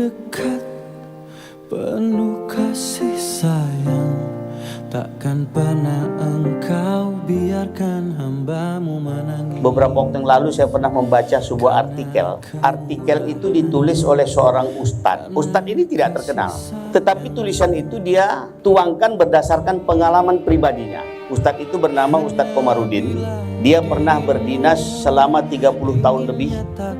dekat, penuh kasih sayang. Takkan pernah engkau biarkan hambamu menangis. Beberapa waktu yang lalu saya pernah membaca sebuah artikel. Artikel itu ditulis oleh seorang ustadz. Ustadz ini tidak terkenal, tetapi tulisan itu dia tuangkan berdasarkan pengalaman pribadinya. Ustadz itu bernama Ustadz Komarudin. Dia pernah berdinas selama 30 tahun lebih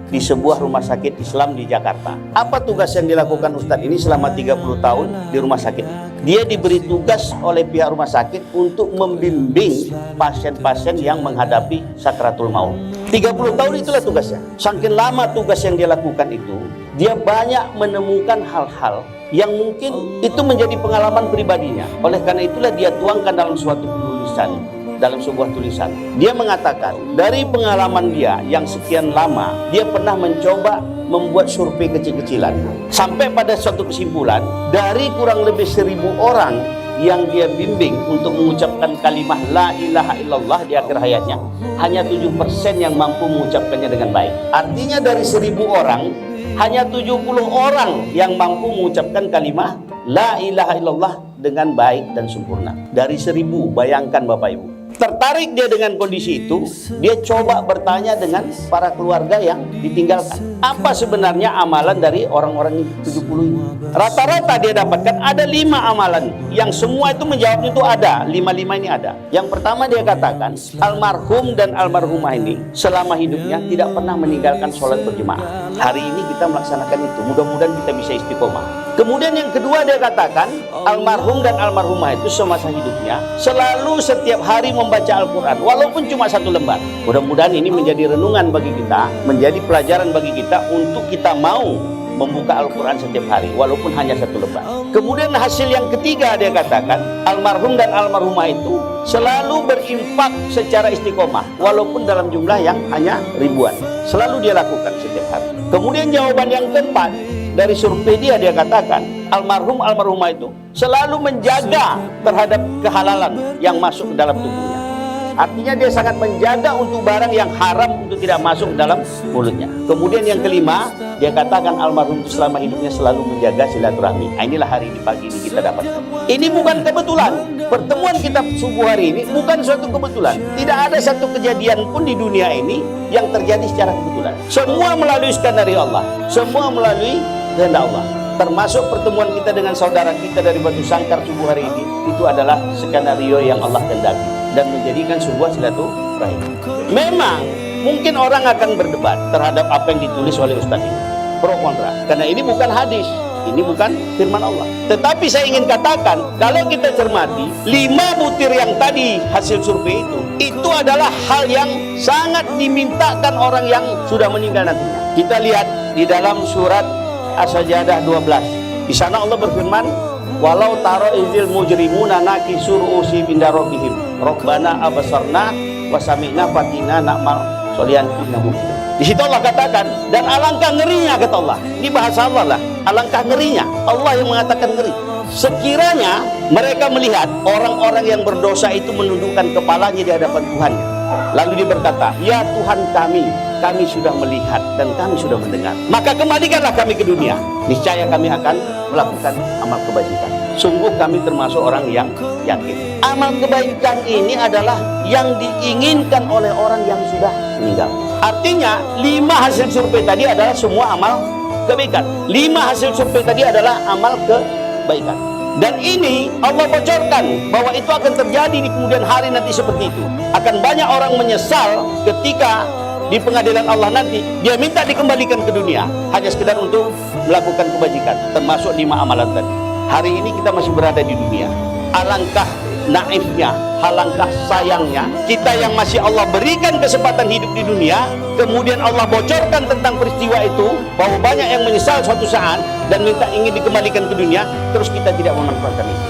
di sebuah rumah sakit Islam di Jakarta. Apa tugas yang dilakukan Ustadz ini selama 30 tahun di rumah sakit? Dia diberi tugas oleh pihak rumah sakit untuk membimbing pasien-pasien yang menghadapi sakratul maut. 30 tahun itulah tugasnya. Saking lama tugas yang dia lakukan itu, dia banyak menemukan hal-hal yang mungkin itu menjadi pengalaman pribadinya. Oleh karena itulah dia tuangkan dalam suatu tulisan, dalam sebuah tulisan. Dia mengatakan dari pengalaman dia yang sekian lama, dia pernah mencoba membuat survei kecil-kecilan. Sampai pada suatu kesimpulan, dari kurang lebih 1000 orang yang dia bimbing untuk mengucapkan kalimat la ilaha illallah di akhir hayatnya, hanya 7% yang mampu mengucapkannya dengan baik. Artinya dari 1000 orang, hanya 70 orang yang mampu mengucapkan kalimat la ilaha illallah dengan baik dan sempurna. Dari 1000, bayangkan Bapak Ibu. Tertarik dia dengan kondisi itu, dia coba bertanya dengan para keluarga yang ditinggalkan. Apa sebenarnya amalan dari orang-orang 70 ini? Rata-rata dia dapatkan ada 5 amalan yang semua itu menjawabnya itu ada. 5 ini ada. Yang pertama dia katakan, almarhum dan almarhumah ini selama hidupnya tidak pernah meninggalkan sholat berjemaah. Hari ini kita melaksanakan itu. Mudah-mudahan kita bisa istiqomah. Kemudian yang kedua dia katakan, almarhum dan almarhumah itu semasa hidupnya selalu setiap hari membaca Al-Quran, walaupun cuma 1 lembar. Mudah-mudahan ini menjadi renungan bagi kita, menjadi pelajaran bagi kita untuk kita mau membuka Al-Quran setiap hari, walaupun hanya 1 lembar. Kemudian hasil yang ketiga dia katakan, almarhum dan almarhumah itu selalu berinfak secara istiqomah, walaupun dalam jumlah yang hanya ribuan. Selalu dia lakukan setiap hari. Kemudian jawaban yang keempat, dari survei dia katakan, almarhum almarhumah itu selalu menjaga terhadap kehalalan yang masuk ke dalam tubuhnya. Artinya dia sangat menjaga untuk barang yang haram untuk tidak masuk ke dalam mulutnya. Kemudian yang kelima, dia katakan almarhum itu selama hidupnya selalu menjaga silaturahmi. Inilah hari ini pagi ini kita dapatkan. Ini bukan kebetulan. Pertemuan kita subuh hari ini bukan suatu kebetulan. Tidak ada satu kejadian pun di dunia ini yang terjadi secara kebetulan. Semua melalui skenario Allah. Semua melalui kehendak Allah. Termasuk pertemuan kita dengan saudara kita dari Batu Sangkar subuh hari ini, itu adalah skenario yang Allah kehendaki dan menjadikan sebuah silaturahim. Memang mungkin orang akan berdebat terhadap apa yang ditulis oleh Ustadz ini, pro kontra, karena ini bukan hadis, ini bukan firman Allah. Tetapi saya ingin katakan, kalau kita cermati 5 butir yang tadi hasil survei itu adalah hal yang sangat dimintakan orang yang sudah meninggal nantinya. Kita lihat di dalam surat As-Sajdah 12. Di sana Allah berfirman, walau taro izil mujrimuna nakisur usi binda rabbihim rabbana abasarna wa sami'na fatina na'mal solihan innahu. Di situ Allah katakan, dan alangkah ngerinya kata Allah. Ini bahasa Allah lah. Alangkah ngerinya. Allah yang mengatakan ngeri. Sekiranya mereka melihat orang-orang yang berdosa itu menundukkan kepalanya di hadapan Tuhannya. Lalu dia berkata, ya Tuhan kami sudah melihat dan kami sudah mendengar. Maka kembalikanlah kami ke dunia. Niscaya kami akan melakukan amal kebajikan. Sungguh kami termasuk orang yang yakin. Amal kebaikan ini adalah yang diinginkan oleh orang yang sudah meninggal. Artinya 5 hasil survei tadi adalah semua amal kebaikan. 5 hasil survei tadi adalah amal kebaikan. Dan ini Allah bocorkan bahwa itu akan terjadi di kemudian hari nanti seperti itu. Akan banyak orang menyesal ketika di pengadilan Allah nanti dia minta dikembalikan ke dunia hanya sekedar untuk melakukan kebajikan, termasuk 5 amalan tadi. Hari ini kita masih berada di dunia. Alangkah naifnya, alangkah sayangnya kita yang masih Allah berikan kesempatan hidup di dunia, kemudian Allah bocorkan tentang peristiwa itu bahwa banyak yang menyesal suatu saat dan minta ingin dikembalikan ke dunia, terus kita tidak memanfaatkan itu.